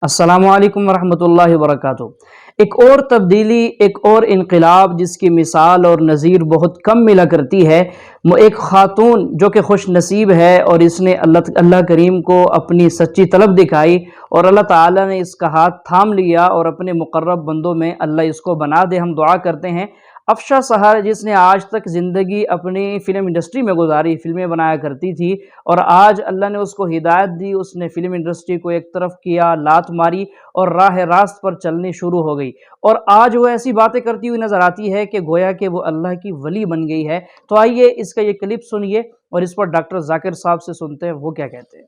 السلام علیکم ورحمۃ اللہ وبرکاتہ۔ ایک اور تبدیلی، ایک اور انقلاب جس کی مثال اور نظیر بہت کم ملا کرتی ہے، وہ ایک خاتون جو کہ خوش نصیب ہے اور اس نے اللہ کریم کو اپنی سچی طلب دکھائی اور اللہ تعالیٰ نے اس کا ہاتھ تھام لیا اور اپنے مقرب بندوں میں اللہ اس کو بنا دے۔ ہم دعا کرتے ہیں افشا سحر، جس نے آج تک زندگی اپنی فلم انڈسٹری میں گزاری، فلمیں بنایا کرتی تھی، اور آج اللہ نے اس کو ہدایت دی، اس نے فلم انڈسٹری کو ایک طرف کیا، لات ماری اور راہ راست پر چلنی شروع ہو گئی، اور آج وہ ایسی باتیں کرتی ہوئی نظر آتی ہے کہ گویا کہ وہ اللہ کی ولی بن گئی ہے۔ تو آئیے اس کا یہ کلپ سنیے اور اس پر ڈاکٹر ذاکر صاحب سے سنتے ہیں وہ کیا کہتے ہیں۔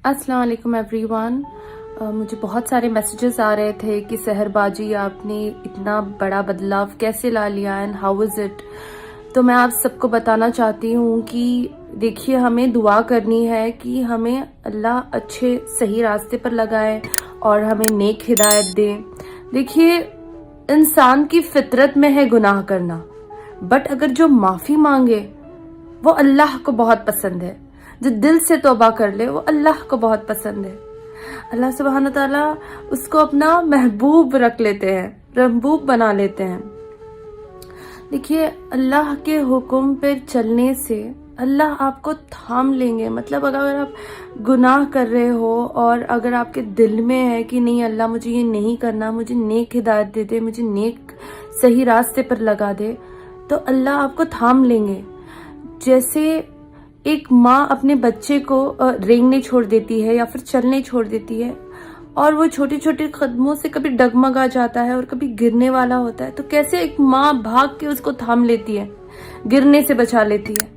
السلام علیکم ایوری ون۔ مجھے بہت سارے میسیجز آ رہے تھے کہ سحر باجی آپ نے اتنا بڑا بدلاؤ کیسے لا لیا اینڈ ہاؤ از اٹ۔ تو میں آپ سب کو بتانا چاہتی ہوں کہ دیکھیے، ہمیں دعا کرنی ہے کہ ہمیں اللہ اچھے صحیح راستے پر لگائے اور ہمیں نیک ہدایت دے۔ دیکھیے، انسان کی فطرت میں ہے گناہ کرنا، بٹ اگر جو معافی مانگے وہ اللہ کو بہت پسند ہے، جو دل سے توبہ کر لے وہ اللہ کو بہت پسند ہے۔ اللہ سبحانہ تعالیٰ اس کو اپنا محبوب رکھ لیتے ہیں، محبوب بنا لیتے ہیں۔ دیکھیے، اللہ کے حکم پر چلنے سے اللہ آپ کو تھام لیں گے۔ مطلب اگر آپ گناہ کر رہے ہو اور اگر آپ کے دل میں ہے کہ نہیں اللہ مجھے یہ نہیں کرنا، مجھے نیک ہدایت دے دے، مجھے نیک صحیح راستے پر لگا دے، تو اللہ آپ کو تھام لیں گے۔ جیسے ایک ماں اپنے بچے کو رینگنے چھوڑ دیتی ہے یا پھر چلنے چھوڑ دیتی ہے، اور وہ چھوٹے چھوٹے قدموں سے کبھی ڈگمگا جاتا ہے اور کبھی گرنے والا ہوتا ہے، تو کیسے ایک ماں بھاگ کے اس کو تھام لیتی ہے، گرنے سے بچا لیتی ہے،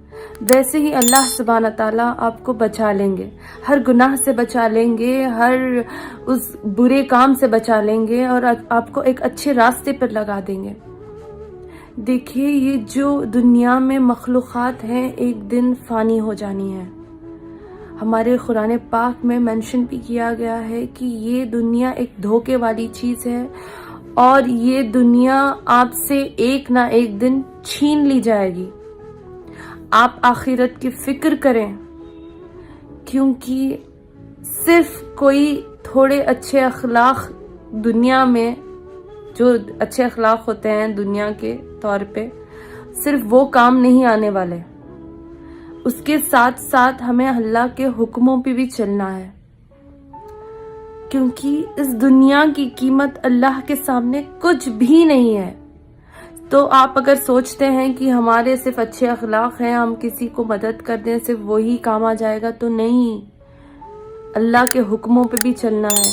ویسے ہی اللہ سبحانہ تعالیٰ آپ کو بچا لیں گے، ہر گناہ سے بچا لیں گے، ہر اس برے کام سے بچا لیں گے اور آپ کو ایک اچھے راستے پر لگا دیں گے۔ دیکھیے، یہ جو دنیا میں مخلوقات ہیں ایک دن فانی ہو جانی ہے۔ ہمارے قرآن پاک میں مینشن بھی کیا گیا ہے کہ یہ دنیا ایک دھوکے والی چیز ہے اور یہ دنیا آپ سے ایک نہ ایک دن چھین لی جائے گی۔ آپ آخرت کی فکر کریں، کیونکہ صرف کوئی تھوڑے اچھے اخلاق دنیا میں، جو اچھے اخلاق ہوتے ہیں دنیا کے طور پہ، صرف وہ کام نہیں آنے والے، اس کے ساتھ ساتھ ہمیں اللہ کے حکموں پہ بھی چلنا ہے، کیونکہ اس دنیا کی قیمت اللہ کے سامنے کچھ بھی نہیں ہے۔ تو آپ اگر سوچتے ہیں کہ ہمارے صرف اچھے اخلاق ہیں، ہم کسی کو مدد کر دیں صرف وہی کام آ جائے گا، تو نہیں، اللہ کے حکموں پہ بھی چلنا ہے۔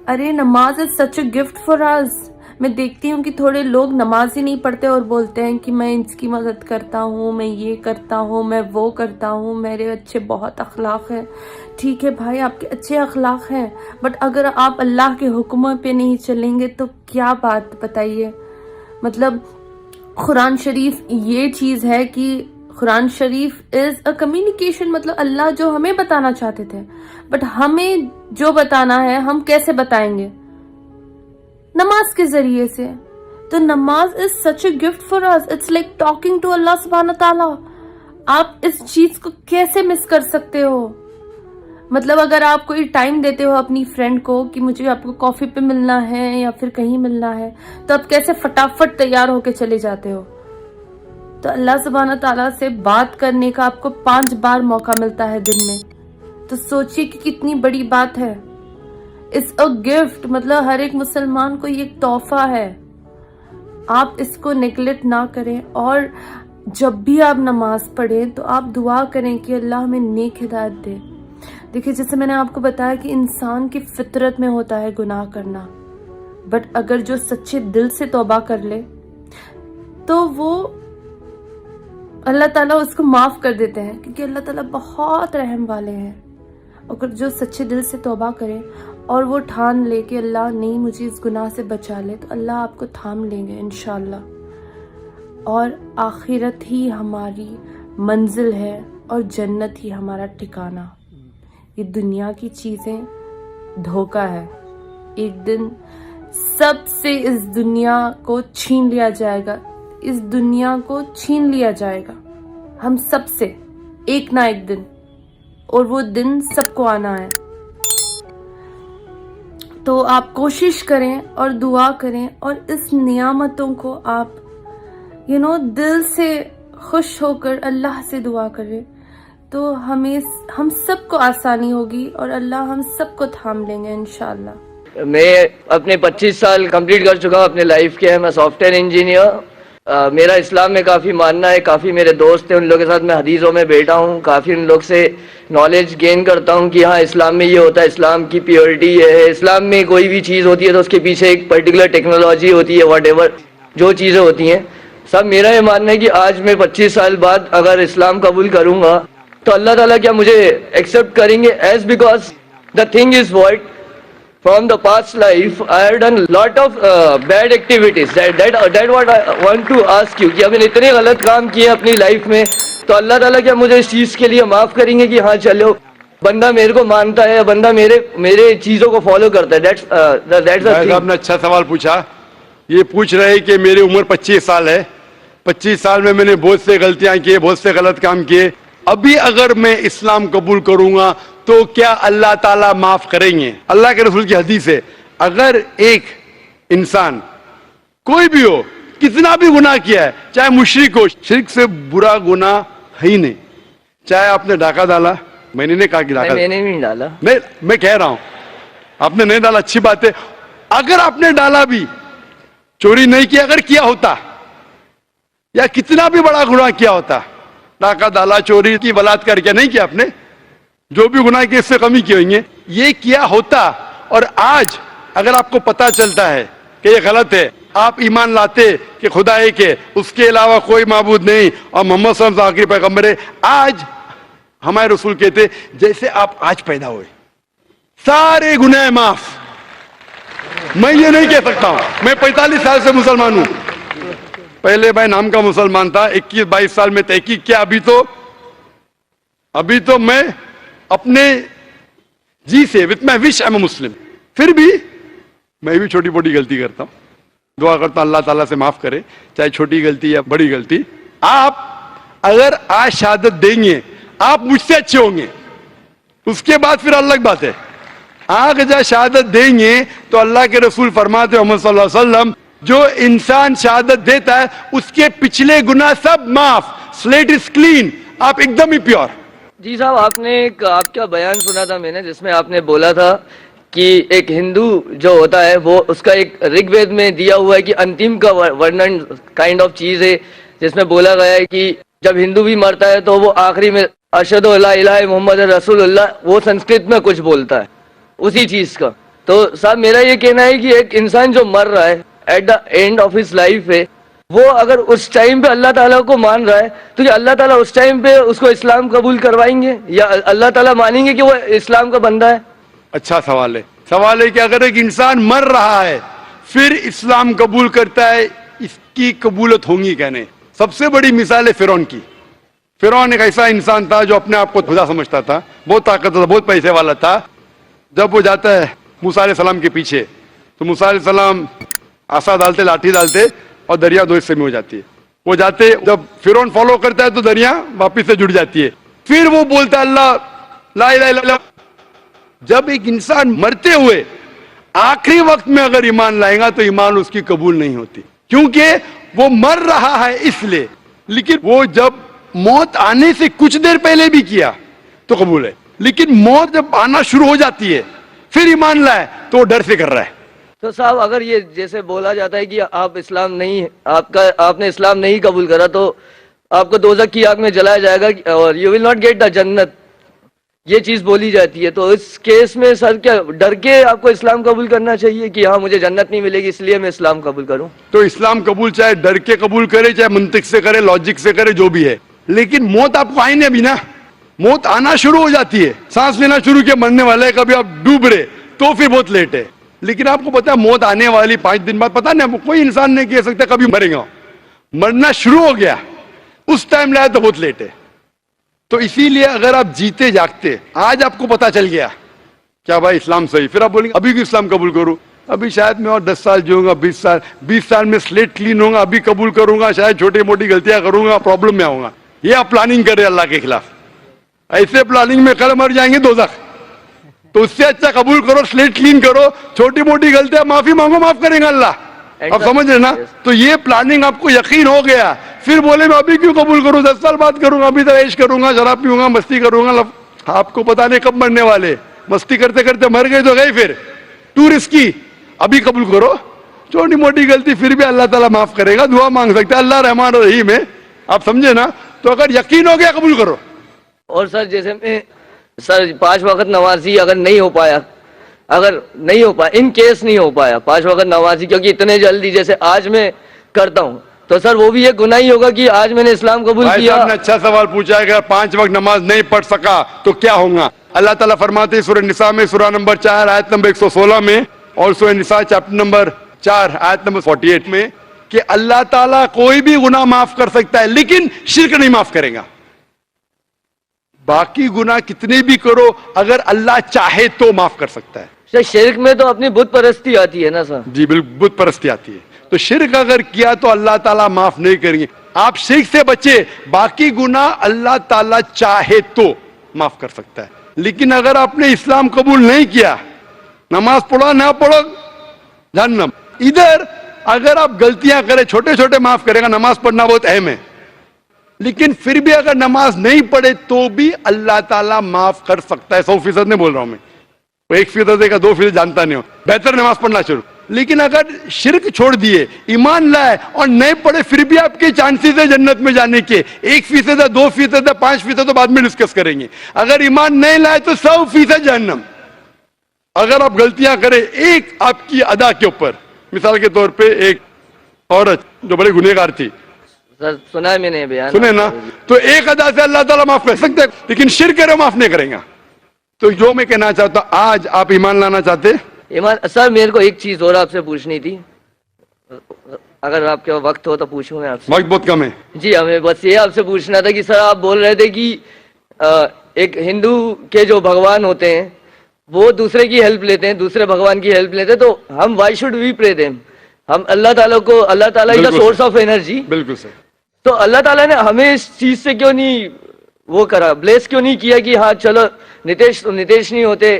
ارے نماز is such a gift for us۔ میں دیکھتی ہوں کہ تھوڑے لوگ نماز ہی نہیں پڑھتے اور بولتے ہیں کہ میں اس کی مدد کرتا ہوں، میں یہ کرتا ہوں، میں وہ کرتا ہوں، میرے اچھے بہت اخلاق ہیں۔ ٹھیک ہے بھائی، آپ کے اچھے اخلاق ہیں، بٹ اگر آپ اللہ کے حکموں پہ نہیں چلیں گے تو کیا بات، بتائیے۔ مطلب قرآن شریف یہ چیز ہے کہ قرآن شریف از اے کمیونیکیشن، مطلب اللہ جو ہمیں بتانا چاہتے تھے، بٹ ہمیں جو بتانا ہے ہم کیسے بتائیں گے؟ نماز کے ذریعے سے۔ تو نماز is such a gift for us، it's like talking to اللہ سبحانہ تعالیٰ۔ آپ اس چیز کو کیسے مس کر سکتے ہو؟ مطلب اگر آپ کوئی ٹائم دیتے ہو اپنی فرینڈ کو کہ مجھے آپ کو کافی پہ ملنا ہے یا پھر کہیں ملنا ہے، تو آپ کیسے فٹافٹ تیار ہو کے چلے جاتے ہو؟ تو اللہ سبحانہ تعالیٰ سے بات کرنے کا آپ کو 5 بار موقع ملتا ہے دن میں، تو سوچئے کہ کتنی بڑی بات ہے۔ اٹس اے گفٹ، مطلب ہر ایک مسلمان کو یہ ایک تحفہ ہے، آپ اس کو نیگلیکٹ نہ کریں۔ اور جب بھی آپ نماز پڑھیں تو آپ دعا کریں کہ اللہ ہمیں نیک ہدایت دے۔ دیکھیے، جیسے میں نے آپ کو بتایا کہ انسان کی فطرت میں ہوتا ہے گناہ کرنا، بٹ اگر جو سچے دل سے توبہ کر لے تو وہ اللہ تعالیٰ اس کو معاف کر دیتے ہیں، کیونکہ اللہ تعالیٰ بہت رحم والے ہیں۔ اگر جو سچے دل سے توبہ کرے اور وہ ٹھان لے کہ اللہ نہیں مجھے اس گناہ سے بچا لے، تو اللہ آپ کو تھام لیں گے انشاءاللہ۔ اور آخرت ہی ہماری منزل ہے اور جنت ہی ہمارا ٹھکانہ۔ یہ دنیا کی چیزیں دھوکہ ہے، ایک دن سب سے اس دنیا کو چھین لیا جائے گا، اس دنیا کو چھین لیا جائے گا ہم سب سے ایک نہ ایک دن، اور وہ دن سب کو آنا ہے۔ تو آپ کوشش کریں اور دعا کریں اور اس نعمتوں کو آپ دل سے خوش ہو کر اللہ سے دعا کریں، تو ہم سب کو آسانی ہوگی اور اللہ ہم سب کو تھام لیں گے انشاءاللہ۔ میں اپنے 25 سال کمپلیٹ کر چکا ہوں اپنے لائف کے، میں سافٹ ویئر انجینئر۔ میرا اسلام میں کافی ماننا ہے، کافی میرے دوست ہیں، ان لوگوں کے ساتھ میں حدیثوں میں بیٹھا ہوں، کافی ان لوگ سے نالج گین کرتا ہوں کہ ہاں اسلام میں یہ ہوتا ہے، اسلام کی پیورٹی یہ ہے، اسلام میں کوئی بھی چیز ہوتی ہے تو اس کے پیچھے ایک پرٹیکولر ٹیکنالوجی ہوتی ہے، واٹ ایور جو چیزیں ہوتی ہیں سب۔ میرا یہ ماننا ہے کہ آج میں 25 سال بعد اگر اسلام قبول کروں گا تو اللہ تعالیٰ کیا مجھے ایکسیپٹ کریں گے، as because the thing is what from the past life I have done lot of bad activities, that what I want to ask you کہ اب اتنے غلط کام کیے اپنی لائف میں تو اللہ تعالیٰ کیا مجھے اس چیز کے لیے معاف کریں گے کہ ہاں چلو بندہ میرے کو مانتا ہے، بندہ میرے چیزوں کو فالو کرتا ہے۔ that's آپ نے اچھا سوال پوچھا۔ یہ پوچھ رہے کہ میری عمر 25 سال ہے، 25 سال میں نے بہت سے غلطیاں کی، بہت سے غلط کام کیے، ابھی اگر میں اسلام قبول کروں گا تو کیا اللہ تعالیٰ معاف کریں گے؟ اللہ کے رسول کی حدیث ہے، اگر ایک انسان کوئی بھی ہو کتنا بھی گناہ کیا ہے، چاہے مشرک ہو، شرک سے برا گناہ ہے ہی نہیں، چاہے آپ نے ڈاکہ ڈالا، میں نے نہیں کہا کہ ڈاکہ میں نے نہیں ڈالا، میں کہہ رہا ہوں آپ نے نہیں ڈالا، اچھی بات ہے، اگر آپ نے ڈالا بھی، چوری نہیں کیا، اگر کیا ہوتا یا کتنا بھی بڑا گناہ کیا ہوتا، ڈاکہ ڈالا، چوری کی، بلاತ್ಕಾರ کیا نہیں کیا آپ نے، جو بھی گناہ کی اس سے کمی کی ہوئی ہیں، یہ کیا ہوتا اور آج اگر آپ کو پتا چلتا ہے کہ یہ غلط ہے، آپ ایمان لاتے کہ خدا ایک ہے، اس کے علاوہ کوئی معبود نہیں اور محمد صلی اللہ علیہ وسلم آخری پیغمبر ہے، آج ہمارے رسول کہتے جیسے آپ آج پیدا ہوئے سارے گناہ معاف۔ میں یہ نہیں کہہ سکتا ہوں، میں 45 سال سے مسلمان ہوں، پہلے میں نام کا مسلمان تھا، 21-22 سال میں تحقیق کیا، ابھی تو میں اپنے جی سے وتھ مائی وش ایم اے مسلم، پھر بھی میں بھی چھوٹی موٹی غلطی کرتا ہوں، دعا کرتا ہوں اللہ تعالیٰ سے معاف کرے، چاہے چھوٹی غلطی یا بڑی غلطی۔ آپ اگر آج شہادت دیں گے آپ مجھ سے اچھے ہوں گے، اس کے بعد پھر الگ بات ہے، آگ جب شہادت دیں گے تو اللہ کے رسول فرماتے محمد صلی اللہ علیہ وسلم جو انسان شہادت دیتا ہے اس کے پچھلے گناہ سب معاف، سلیٹ از کلین، آپ ایک دم ہی پیور۔ جی صاحب، آپ نے آپ کا بیان سنا تھا میں نے، جس میں آپ نے بولا تھا کہ ایک ہندو جو ہوتا ہے وہ اس کا ایک رگ وید میں دیا ہوا ہے کہ انتم کا ورنن کائنڈ آف چیز ہے، جس میں بولا گیا ہے کہ جب ہندو بھی مرتا ہے تو وہ آخری میں اشہد لا الہ محمد رسول اللہ وہ سنسکرت میں کچھ بولتا ہے اسی چیز کا۔ تو صاحب میرا یہ کہنا ہے کہ ایک انسان جو مر رہا ہے at the end of his life ہے، وہ اگر اس ٹائم پہ اللہ تعالیٰ کو مان رہا ہے تو کیا اللہ تعالیٰ اس ٹائم پہ اس کو اسلام قبول کروائیں گے یا اللہ تعالیٰ مانیں گے کہ وہ اسلام کا بندہ ہے؟ اچھا سوال ہے کہ اگر ایک انسان مر رہا ہے پھر اسلام قبول کرتا ہے، اس کی قبولت ہوں گی کہنے؟ سب سے بڑی مثال ہے فرعون کی۔ فرعون ایک ایسا انسان تھا جو اپنے آپ کو خدا سمجھتا تھا، بہت طاقتور تھا، بہت پیسے والا تھا۔ جب وہ جاتا ہے موسیٰ علیہ السلام کے پیچھے تو موسیٰ علیہ السلام عصا ڈالتے، لاٹھی ڈالتے اور دریا دو حصے میں ہو جاتی ہے۔ وہ جاتے، جب فرعون فالو کرتا ہے تو دریا واپس سے جڑ جاتی ہے، پھر وہ بولتا اللہ لا الہ الا اللہ۔ جب ایک انسان مرتے ہوئے آخری وقت میں اگر ایمان لائے گا تو ایمان اس کی قبول نہیں ہوتی، کیونکہ وہ مر رہا ہے اس لیے، لیکن وہ جب موت آنے سے کچھ دیر پہلے بھی کیا تو قبول ہے، لیکن موت جب آنا شروع ہو جاتی ہے پھر ایمان لائے تو وہ ڈر سے کر رہا ہے۔ تو صاحب اگر یہ جیسے بولا جاتا ہے کہ آپ اسلام نہیں، آپ نے اسلام نہیں قبول کرا تو آپ کو دوزخ کی آگ میں جلایا جائے گا اور you will not get the جنت، یہ چیز بولی جاتی ہے، تو اس کیس میں سر کیا ڈر کے آپ کو اسلام قبول کرنا چاہیے کہ ہاں مجھے جنت نہیں ملے گی اس لیے میں اسلام قبول کروں؟ تو اسلام قبول چاہے ڈر کے قبول کرے، چاہے منطق سے کرے، لاجک سے کرے، جو بھی ہے، لیکن موت آپ کو آئیں ابھی نا، موت آنا شروع ہو جاتی ہے، سانس لینا شروع کیا، مرنے والے، کبھی آپ ڈوب رہے تو پھر بہت لیٹ ہے، لیکن آپ کو پتا ہے موت آنے والی 5 دن بعد، پتا نہیں، کوئی انسان نہیں کہہ سکتا کبھی مرے گا، مرنا شروع ہو گیا اس ٹائم لایا تو بہت لیٹ ہے۔ تو اسی لیے اگر آپ جیتے جاگتے، آج آپ کو پتا چل گیا کیا بھائی اسلام صحیح، پھر آپ بولیں گے ابھی بھی اسلام قبول کروں، ابھی شاید میں اور 10 سال جیوں گا، 20 سال میں سلیٹ کلین ہوں گا، ابھی قبول کروں گا، شاید چھوٹی موٹی غلطیاں کروں گا، پرابلم میں آؤں گا، یہ آپ پلاننگ کر رہے اللہ کے خلاف، ایسے پلاننگ میں کل مر جائیں گے دوزخ۔ تو اس سے اچھا قبول کرو, سلیٹ کلین کرو, چھوٹی موٹی غلطیاں معافی مانگو, معاف کریں گا اللہ. آپ سمجھ رہے نا؟ تو یہ پلاننگ آپ کو یقین ہو گیا, پھر بولے میں ابھی کیوں قبول کروں, 10 سال بعد کروں گا, ابھی تو عیش کروں گا, شراب پیوں گا, مستی کروں گا. آپ کو پتا نہیں کب مرنے والے, مستی کرتے کرتے مر گئے تو گئے, پھر ٹو رسکی. ابھی قبول کرو, چھوٹی موٹی غلطی پھر بھی اللہ تعالیٰ معاف کرے گا, دعا مانگ سکتے ہیں, اللہ رحمان الرحیم ہے. آپ سمجھے نا؟ تو اگر یقین ہو گیا قبول کرو. اور سر جیسے میں سر 5 وقت نمازی اگر نہیں ہو پایا, ان کیس نہیں ہو پایا 5 وقت نمازی, کیونکہ اتنے جلدی جیسے آج میں کرتا ہوں, تو سر وہ بھی ایک گناہ ہی ہوگا کہ آج میں نے اسلام قبول بھائی کیا. صاحب نے اچھا سوال پوچھا ہے, اگر 5 وقت نماز نہیں پڑھ سکا تو کیا ہوگا؟ اللہ تعالیٰ فرماتے ہیں سورہ نساء میں, سورہ نمبر 4 آیت نمبر 116 میں, اور سورہ نساء چیپٹر نمبر 4 آیت نمبر 48 میں, کہ اللہ تعالیٰ کوئی بھی گناہ معاف کر سکتا ہے لیکن شرک نہیں معاف کرے گا. باقی گناہ کتنے بھی کرو, اگر اللہ چاہے تو معاف کر سکتا ہے. سر شرک میں تو اپنی بت پرستی آتی ہے نا سر. جی بالکل, بت پرستی آتی ہے. تو شرک اگر کیا تو اللہ تعالیٰ معاف نہیں کریں گے. آپ شرک سے بچے, باقی گناہ اللہ تعالیٰ چاہے تو معاف کر سکتا ہے. لیکن اگر آپ نے اسلام قبول نہیں کیا, نماز پڑھو نہ پڑھو جہنم. ادھر اگر آپ غلطیاں کریں, چھوٹے چھوٹے معاف کرے گا, نماز پڑھنا بہت اہم ہے, لیکن پھر بھی اگر نماز نہیں پڑھے تو بھی اللہ تعالیٰ معاف کر سکتا ہے. 100% نہیں بول رہا ہوں میں, 1% کا 2% جانتا نہیں ہوں, بہتر نماز پڑھنا شروع. لیکن اگر شرک چھوڑ دیے, ایمان لائے اور نہیں پڑھے, پھر بھی آپ کے چانسز ہے جنت میں جانے کے. 1% ہے, 2% ہے, 5% تو بعد میں ڈسکس کریں گے. اگر ایمان نہیں لائے تو 100% جہنم. اگر آپ غلطیاں کریں ایک آپ کی ادا کے اوپر, مثال کے طور پہ ایک عورت جو بڑی گنہگار تھی, سر سنا ہے میں نے بیان, سنے نا, تو ایک ادا سے اللہ تعالیٰ معاف کر سکتے ہیں, لیکن شرک کرے معاف نہیں کریں گا. تو جو میں کہنا چاہتا ہوں, آج آپ ایمان لانا چاہتے؟ ایمان. سر میرے کو ایک چیز اور آپ سے پوچھنی تھی, اگر آپ کے وقت ہو تو پوچھوں میں آپ سے. وقت بہت کم ہے. جی ہمیں بس یہ آپ سے پوچھنا تھا کہ سر آپ بول رہے تھے کہ ایک ہندو کے جو بھگوان ہوتے ہیں وہ دوسرے کی ہیلپ لیتے ہیں, دوسرے بھگوان کی ہیلپ لیتے ہیں, تو ہم وائی شوڈ وی پرے دیم, ہم اللہ تعالیٰ کو, اللہ تعالیٰ از دا سورس آف انرجی. بالکل سر. تو اللہ تعالیٰ نے ہمیں اس چیز سے کیوں نہیں وہ کرا, بلیس کیوں نہیں کیا کہ ہاں چلو نتیش نہیں ہوتے,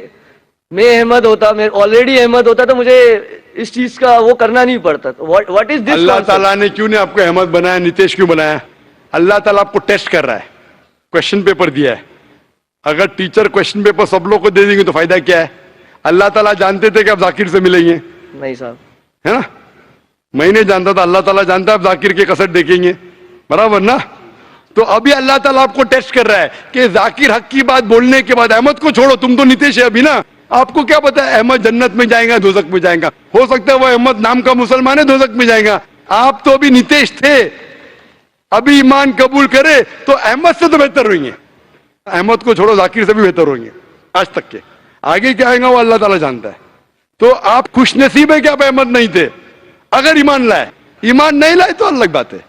میں احمد ہوتا, میں آلریڈی احمد ہوتا, تو مجھے اس چیز کا وہ کرنا نہیں پڑتا. واٹ از دس؟ اللہ تعالیٰ نے کیوں نہیں آپ کو احمد بنایا, نتیش کیوں بنایا؟ اللہ تعالیٰ آپ کو ٹیسٹ کر رہا ہے, کوشچن پیپر دیا ہے. اگر ٹیچر کوشچن پیپر سب لوگ کو دے دیں گے تو فائدہ کیا ہے؟ اللہ تعالیٰ جانتے تھے کہ آپ ذاکر سے ملیں گے؟ نہیں صاحب, ہے نا, میں نہیں جانتا تھا, اللہ تعالیٰ جانتا ہے آپ ذاکر کے کسٹ دیکھیں گے, برابر نا. تو ابھی اللہ تعالیٰ آپ کو ٹیسٹ کر رہا ہے کہ ذاکر حق کی بات بولنے کے بعد احمد کو چھوڑو, تم تو نتیش ہے ابھی نا, آپ کو کیا پتا ہے احمد جنت میں جائیں گا دوزخ میں جائیں گا؟ ہو سکتا ہے وہ احمد نام کا مسلمان ہے, دوزخ میں جائیں گا. آپ تو ابھی نتیش تھے, ابھی ایمان قبول کرے تو احمد سے تو بہتر ہوئیں گے. احمد کو چھوڑو, ذاکر سے بھی بہتر ہوئیں گے آج تک کے. آگے کیا آئے گا وہ اللہ تعالیٰ جانتا ہے. تو آپ خوش نصیب ہے کہ آپ احمد نہیں تھے اگر ایمان لائے. ایمان نہیں لائے تو الگ بات ہے.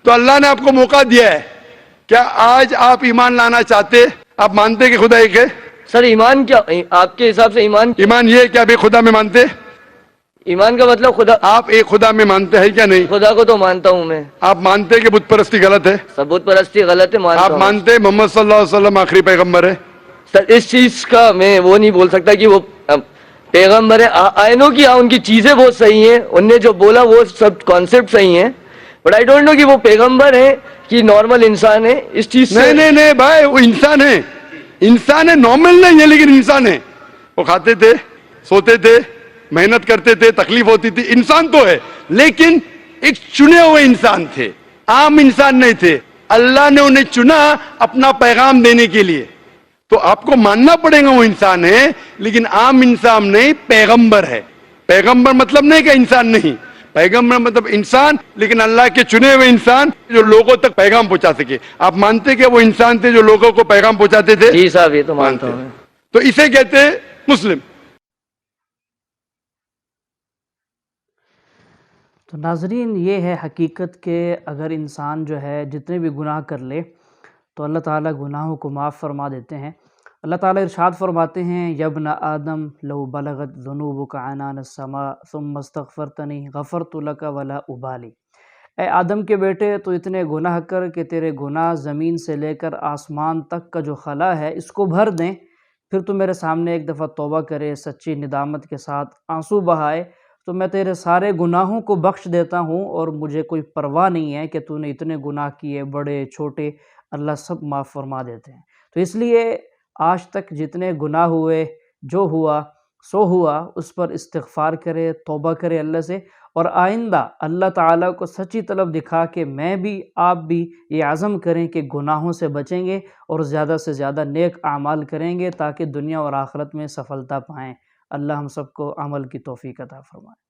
تو اللہ نے آپ کو موقع دیا ہے, کیا آج آپ ایمان لانا چاہتے؟ آپ مانتے کہ خدا ایک ہے؟ سر ایمان کیا آپ کے حساب سے ایمان یہ ہے کہ آپ ایک خدا میں مانتے؟ ایمان کا مطلب خدا, آپ ایک خدا میں مانتے ہیں کیا نہیں؟ خدا کو تو مانتا ہوں میں. آپ مانتے کہ بت پرستی غلط ہے؟ سب بت پرستی غلط ہے, مانتا آپ ہوں. مانتے محمد صلی اللہ علیہ وسلم آخری پیغمبر ہے؟ سر اس چیز کا میں وہ نہیں بول سکتا کہ وہ پیغمبر ہے. آئی نو کہ ان کی چیزیں بہت صحیح ہیں, ان نے جو بولا وہ سب کانسیپٹ صحیح ہیں, بٹ آئی ڈونٹ نو کہ وہ پیغمبر ہیں کہ نارمل انسان ہے. اس چیز سے نہیں بھائی, وہ انسان ہے, انسان ہے, نارمل نہیں ہے لیکن انسان ہے. وہ کھاتے تھے, سوتے تھے, محنت کرتے تھے, تکلیف ہوتی تھی, انسان تو ہے, لیکن ایک چنے ہوئے انسان تھے, عام انسان نہیں تھے. اللہ نے انہیں چنا اپنا پیغام دینے کے لیے. تو آپ کو ماننا پڑے گا وہ انسان ہے, لیکن عام انسان نہیں, پیغمبر ہے. پیغمبر مطلب نہیں کہ انسان نہیں, پیغمبر مطلب انسان, لیکن اللہ کے چنے ہوئے انسان جو لوگوں تک پیغام پہنچا سکے. آپ مانتے کہ وہ انسان تھے جو لوگوں کو پیغام پہنچاتے تھے؟ جی صاحب, یہ تو مانتا ہوں. تو اسے کہتے ہیں مسلم. تو ناظرین, یہ ہے حقیقت کہ اگر انسان جو ہے جتنے بھی گناہ کر لے تو اللہ تعالیٰ گناہوں کو معاف فرما دیتے ہیں. اللہ تعالیٰ ارشاد فرماتے ہیں, یا ابن آدم لو بلغت ذنوبک عنان السماء ثم استغفرتنی غفرت لک ولا ابالی. اے آدم کے بیٹے, تو اتنے گناہ کر کہ تیرے گناہ زمین سے لے کر آسمان تک کا جو خلا ہے اس کو بھر دیں, پھر تو میرے سامنے ایک دفعہ توبہ کرے، سچی ندامت کے ساتھ آنسو بہائے، تو میں تیرے سارے گناہوں کو بخش دیتا ہوں، اور مجھے کوئی پرواہ نہیں ہے کہ تو نے اتنے گناہ کیے، بڑے چھوٹے، اللہ سب معاف فرما دیتے ہیں۔ تو اس لیے آج تک جتنے گناہ ہوئے، جو ہوا سو ہوا، اس پر استغفار کرے، توبہ کرے اللہ سے، اور آئندہ اللہ تعالیٰ کو سچی طلب دکھا کے میں بھی آپ بھی یہ عزم کریں کہ گناہوں سے بچیں گے اور زیادہ سے زیادہ نیک اعمال کریں گے تاکہ دنیا اور آخرت میں سفلتا پائیں۔ اللہ ہم سب کو عمل کی توفیق عطا فرمائے۔